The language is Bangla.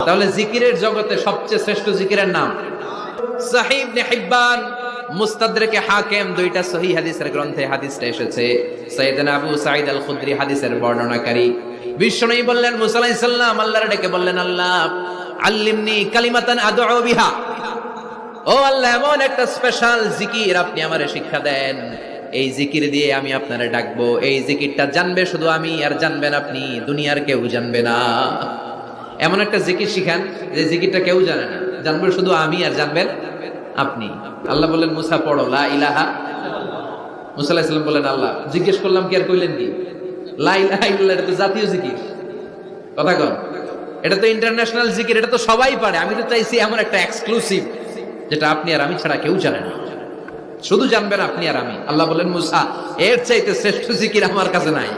তাহলে জিকিরের জগতে সবচেয়ে শ্রেষ্ঠ জিকিরের নাম সহিহ ইবনে হিব্বান, মুস্তাদরাকে হাকিম, দুইটা সহিহ হাদিসের গ্রন্থে হাদিসটা এসেছে। সাইয়েদনা আবু সাঈদ আল খুদরি হাদিসের বর্ণনাকারী বিশ্বনবী বললেন, মুসা আলাইহিস সালাম আল্লাহর ডেকে বললেন, আল্লাহ আল্লিমনি কালিমাতান আদউ বিহা, ও আল্লাহ এমন একটা স্পেশাল জিকির আপনি আমারে শিক্ষা দেন, এই জিকির দিয়ে আমি আপনারে ডাকবো, এই জিকিরটা জানবে শুধু আমি আর জানবেন আপনি, দুনিয়ার কেউ জানবে না। এমন একটা জিকির শিখান যে জিকিরটা কেউ জানে না, জানবে শুধু আমি আর জানবেন আপনি। আল্লাহ বললেন, মুসা পড়ো লা ইলাহা। মুসা আলাইহিস সালাম বললেন, আল্লাহ জিজ্ঞেস করলাম কি আর কইলেন কি? লা ইলাহা ইল্লাল্লাহ এটা তো জাতীয় জিকির, কথা কন, এটা তো ইন্টারন্যাশনাল জিকির, এটা তো সবাই পারে। আমি তো চাইছি এমন একটা এক্সক্লুসিভ যেটা আপনি আর আমি ছাড়া কেউ জানে না, শুধু জানবেন আপনি আর আমি। আল্লাহ বললেন, মুসা এর চাইতে শ্রেষ্ঠ জিকির আমার কাছে নাই।